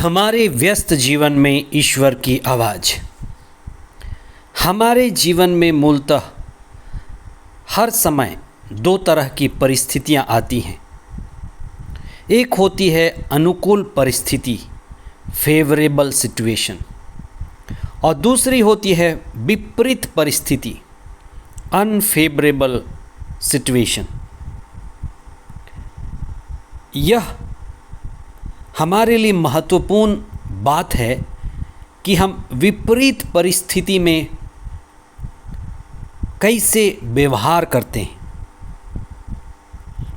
हमारे व्यस्त जीवन में ईश्वर की आवाज़। हमारे जीवन में मूलतः हर समय दो तरह की परिस्थितियां आती हैं। एक होती है अनुकूल परिस्थिति, फेवरेबल सिचुएशन, और दूसरी होती है विपरीत परिस्थिति, अनफेवरेबल सिचुएशन। यह हमारे लिए महत्वपूर्ण बात है कि हम विपरीत परिस्थिति में कैसे व्यवहार करते हैं।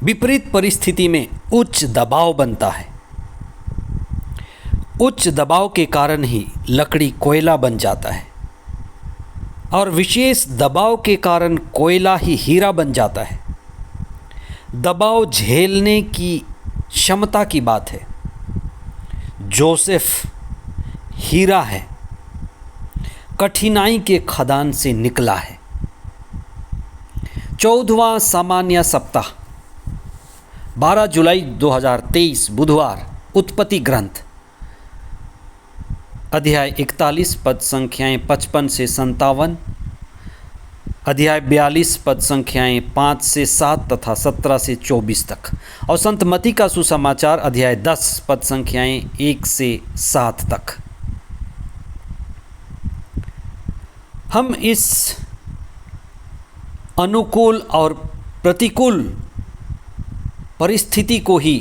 विपरीत परिस्थिति में उच्च दबाव बनता है। उच्च दबाव के कारण ही लकड़ी कोयला बन जाता है और विशेष दबाव के कारण कोयला ही हीरा बन जाता है। दबाव झेलने की क्षमता की बात है। जोसेफ हीरा है, कठिनाई के खदान से निकला है। 14वां सामान्य सप्ताह 12 जुलाई 2023 बुधवार, उत्पत्ति ग्रंथ अध्याय 41 पद संख्याएं 55 से 57, अध्याय 42 पद संख्याएं 5 से 7 तथा 17 से 24 तक, और संत मती का सुसमाचार अध्याय 10 पद संख्याएं 1 से 7 तक। हम इस अनुकूल और प्रतिकूल परिस्थिति को ही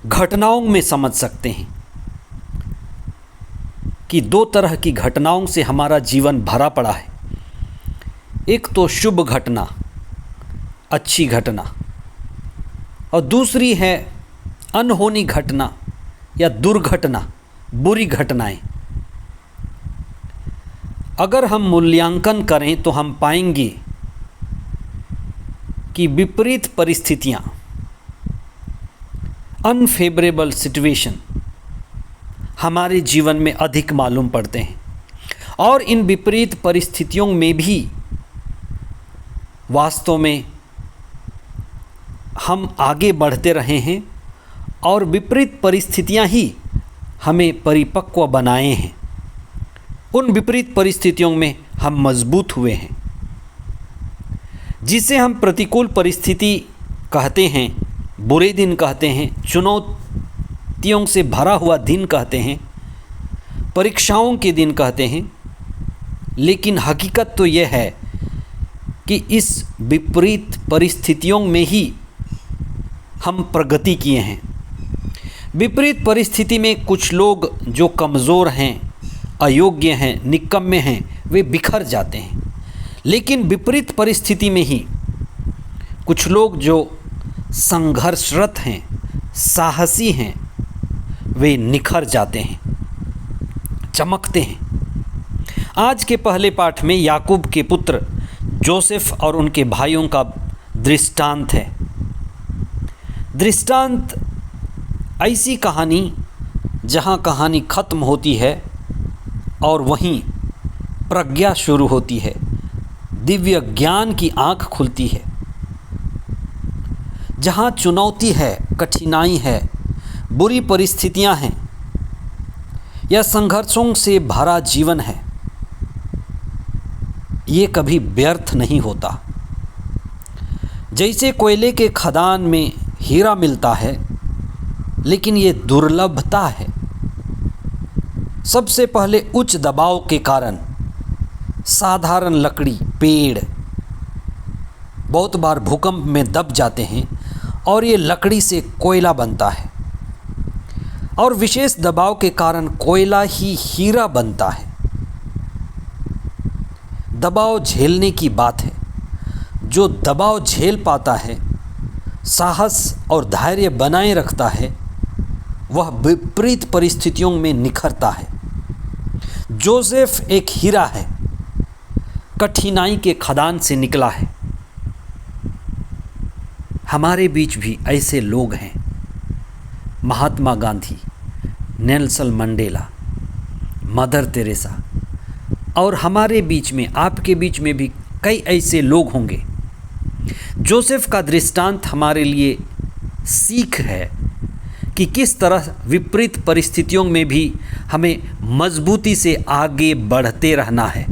घटनाओं में समझ सकते हैं कि दो तरह की घटनाओं से हमारा जीवन भरा पड़ा है। एक तो शुभ घटना, अच्छी घटना, और दूसरी है अनहोनी घटना या दुर्घटना, बुरी घटनाएं। अगर हम मूल्यांकन करें तो हम पाएंगे कि विपरीत परिस्थितियां, अनफेवरेबल सिचुएशन हमारे जीवन में अधिक मालूम पड़ते हैं, और इन विपरीत परिस्थितियों में भी वास्तव में हम आगे बढ़ते रहे हैं, और विपरीत परिस्थितियां ही हमें परिपक्व बनाए हैं। उन विपरीत परिस्थितियों में हम मजबूत हुए हैं। जिसे हम प्रतिकूल परिस्थिति कहते हैं, बुरे दिन कहते हैं, चुनौतियों से भरा हुआ दिन कहते हैं, परीक्षाओं के दिन कहते हैं, लेकिन हकीकत तो यह है कि इस विपरीत परिस्थितियों में ही हम प्रगति किए हैं। विपरीत परिस्थिति में कुछ लोग जो कमज़ोर हैं, अयोग्य हैं, निकम्मे हैं, वे बिखर जाते हैं। लेकिन विपरीत परिस्थिति में ही कुछ लोग जो संघर्षरत हैं, साहसी हैं, वे निखर जाते हैं, चमकते हैं। आज के पहले पाठ में याकूब के पुत्र जोसेफ और उनके भाइयों का दृष्टांत है। दृष्टांत ऐसी कहानी जहां कहानी खत्म होती है और वहीं प्रज्ञा शुरू होती है, दिव्य ज्ञान की आँख खुलती है। जहाँ चुनौती है, कठिनाई है, बुरी परिस्थितियाँ हैं या संघर्षों से भरा जीवन है, ये कभी व्यर्थ नहीं होता। जैसे कोयले के खदान में हीरा मिलता है, लेकिन ये दुर्लभता है। सबसे पहले उच्च दबाव के कारण साधारण लकड़ी, पेड़ बहुत बार भूकंप में दब जाते हैं और ये लकड़ी से कोयला बनता है, और विशेष दबाव के कारण कोयला ही हीरा बनता है। दबाव झेलने की बात है। जो दबाव झेल पाता है, साहस और धैर्य बनाए रखता है, वह विपरीत परिस्थितियों में निखरता है। जोसेफ एक हीरा है, कठिनाई के खदान से निकला है। हमारे बीच भी ऐसे लोग हैं। Mahatma Gandhi, Nelson Mandela, Mother Teresa, और हमारे बीच में, आपके बीच में भी कई ऐसे लोग होंगे। जोसेफ का दृष्टांत हमारे लिए सीख है कि किस तरह विपरीत परिस्थितियों में भी हमें मजबूती से आगे बढ़ते रहना है।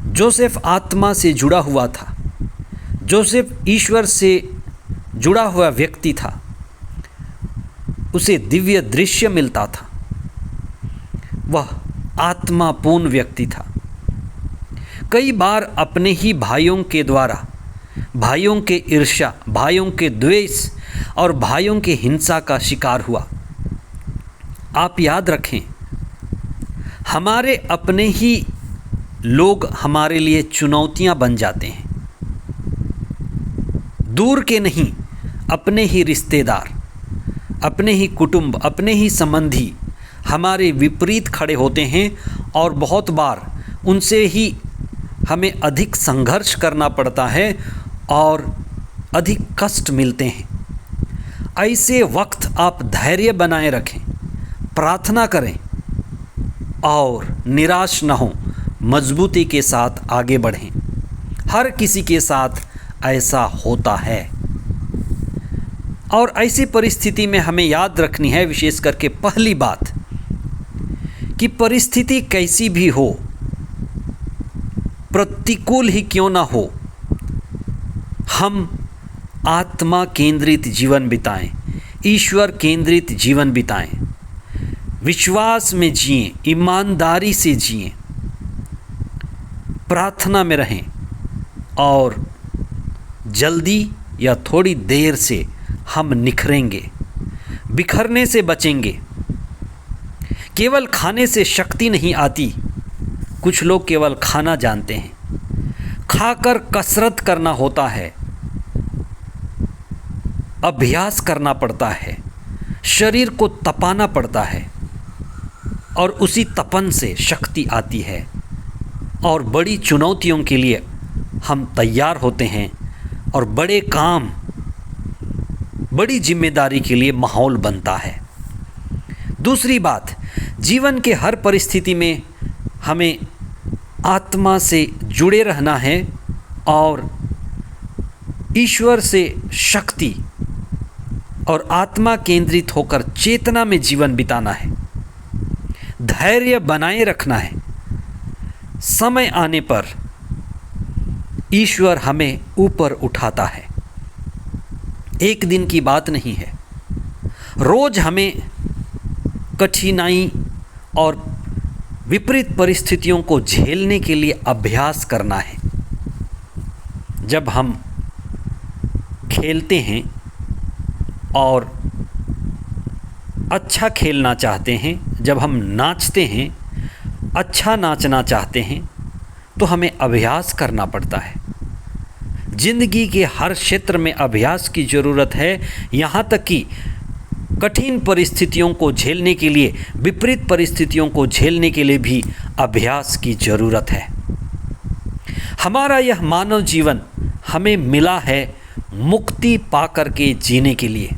जोसेफ आत्मा से जुड़ा हुआ था। जोसेफ ईश्वर से जुड़ा हुआ व्यक्ति था। उसे दिव्य दृश्य मिलता था। वह आत्मापूर्ण व्यक्ति था। कई बार अपने ही भाइयों के द्वारा, भाइयों के ईर्ष्या, भाइयों के द्वेष और भाइयों के हिंसा का शिकार हुआ। आप याद रखें, हमारे अपने ही लोग हमारे लिए चुनौतियां बन जाते हैं। दूर के नहीं, अपने ही रिश्तेदार, अपने ही कुटुंब, अपने ही संबंधी हमारे विपरीत खड़े होते हैं और बहुत बार उनसे ही हमें अधिक संघर्ष करना पड़ता है और अधिक कष्ट मिलते हैं। ऐसे वक्त आप धैर्य बनाए रखें, प्रार्थना करें और निराश न हों, मजबूती के साथ आगे बढ़ें। हर किसी के साथ ऐसा होता है और ऐसी परिस्थिति में हमें याद रखनी है, विशेष करके पहली बात, कि परिस्थिति कैसी भी हो, प्रतिकूल ही क्यों ना हो, हम आत्मा केंद्रित जीवन बिताएं, ईश्वर केंद्रित जीवन बिताएं, विश्वास में जिएं, ईमानदारी से जिएं, प्रार्थना में रहें और जल्दी या थोड़ी देर से हम निखरेंगे, बिखरने से बचेंगे। केवल खाने से शक्ति नहीं आती। कुछ लोग केवल खाना जानते हैं, खाकर कसरत करना होता है, अभ्यास करना पड़ता है, शरीर को तपाना पड़ता है और उसी तपन से शक्ति आती है और बड़ी चुनौतियों के लिए हम तैयार होते हैं और बड़े काम, बड़ी जिम्मेदारी के लिए माहौल बनता है। दूसरी बात, जीवन के हर परिस्थिति में हमें आत्मा से जुड़े रहना है और ईश्वर से शक्ति और आत्मा केंद्रित होकर चेतना में जीवन बिताना है। धैर्य बनाए रखना है। समय आने पर ईश्वर हमें ऊपर उठाता है। एक दिन की बात नहीं है। रोज हमें कठिनाई और विपरीत परिस्थितियों को झेलने के लिए अभ्यास करना है। जब हम खेलते हैं और अच्छा खेलना चाहते हैं, जब हम नाचते हैं, अच्छा नाचना चाहते हैं, तो हमें अभ्यास करना पड़ता है। जिंदगी के हर क्षेत्र में अभ्यास की ज़रूरत है। यहाँ तक कि कठिन परिस्थितियों को झेलने के लिए, विपरीत परिस्थितियों को झेलने के लिए भी अभ्यास की ज़रूरत है। हमारा यह मानव जीवन हमें मिला है मुक्ति पाकर के जीने के लिए।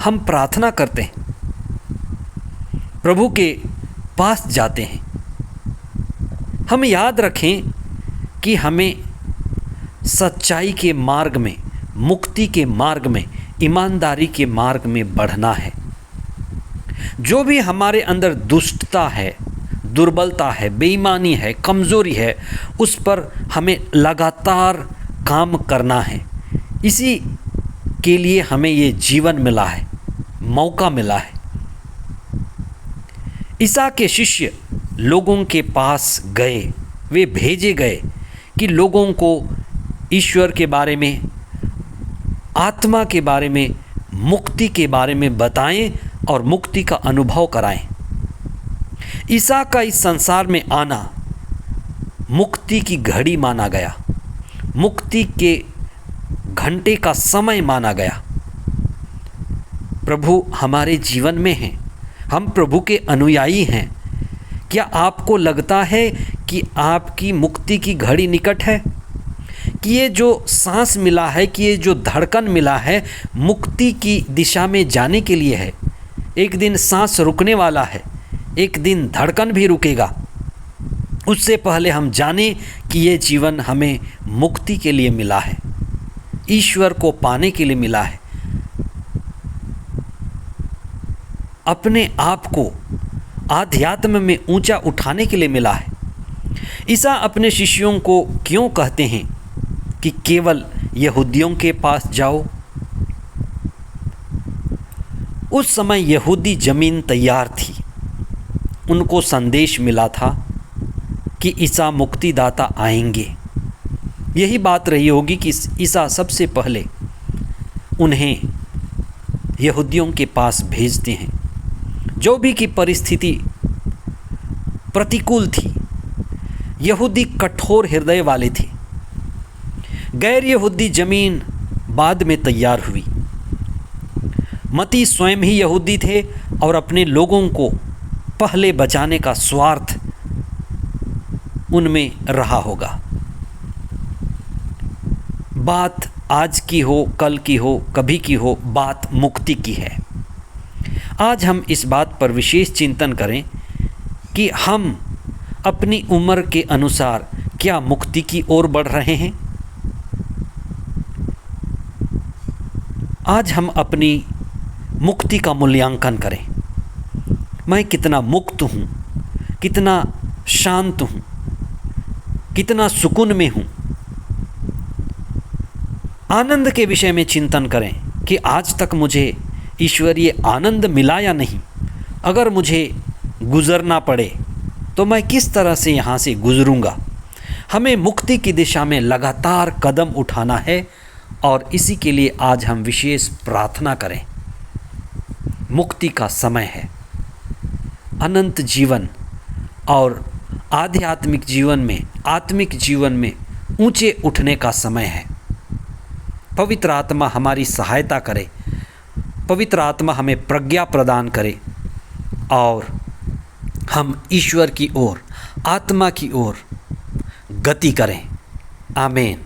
हम प्रार्थना करते हैं, प्रभु के पास जाते हैं। हम याद रखें कि हमें सच्चाई के मार्ग में, मुक्ति के मार्ग में, ईमानदारी के मार्ग में बढ़ना है। जो भी हमारे अंदर दुष्टता है, दुर्बलता है, बेईमानी है, कमज़ोरी है, उस पर हमें लगातार काम करना है। इसी के लिए हमें ये जीवन मिला है, मौका मिला है। ईसा के शिष्य लोगों के पास गए, वे भेजे गए कि लोगों को ईश्वर के बारे में, आत्मा के बारे में, मुक्ति के बारे में बताएं और मुक्ति का अनुभव कराएं। ईसा का इस संसार में आना मुक्ति की घड़ी माना गया, मुक्ति के घंटे का समय माना गया। प्रभु हमारे जीवन में हैं, हम प्रभु के अनुयायी हैं। क्या आपको लगता है कि आपकी मुक्ति की घड़ी निकट है? कि ये जो सांस मिला है, कि ये जो धड़कन मिला है, मुक्ति की दिशा में जाने के लिए है। एक दिन सांस रुकने वाला है, एक दिन धड़कन भी रुकेगा। उससे पहले हम जानें कि ये जीवन हमें मुक्ति के लिए मिला है, ईश्वर को पाने के लिए मिला है, अपने आप को आध्यात्म में ऊंचा उठाने के लिए मिला है। ईसा अपने शिष्यों को क्यों कहते हैं कि केवल यहूदियों के पास जाओ? उस समय यहूदी ज़मीन तैयार थी। उनको संदेश मिला था कि ईसा मुक्तिदाता आएंगे। यही बात रही होगी कि ईसा सबसे पहले उन्हें यहूदियों के पास भेजते हैं। जो भी की परिस्थिति प्रतिकूल थी, यहूदी कठोर हृदय वाले थे। गैर यहूदी ज़मीन बाद में तैयार हुई। मती स्वयं ही यहूदी थे और अपने लोगों को पहले बचाने का स्वार्थ उनमें रहा होगा। बात आज की हो, कल की हो, कभी की हो, बात मुक्ति की है। आज हम इस बात पर विशेष चिंतन करें कि हम अपनी उम्र के अनुसार क्या मुक्ति की ओर बढ़ रहे हैं। आज हम अपनी मुक्ति का मूल्यांकन करें। मैं कितना मुक्त हूँ, कितना शांत हूँ, कितना सुकून में हूँ। आनंद के विषय में चिंतन करें कि आज तक मुझे ईश्वरीय आनंद मिला या नहीं। अगर मुझे गुज़रना पड़े तो मैं किस तरह से यहाँ से गुज़रूँगा। हमें मुक्ति की दिशा में लगातार कदम उठाना है और इसी के लिए आज हम विशेष प्रार्थना करें। मुक्ति का समय है। अनंत जीवन और आध्यात्मिक जीवन में, आत्मिक जीवन में ऊंचे उठने का समय है। पवित्र आत्मा हमारी सहायता करे, पवित्र आत्मा हमें प्रज्ञा प्रदान करे और हम ईश्वर की ओर, आत्मा की ओर गति करें। आमीन।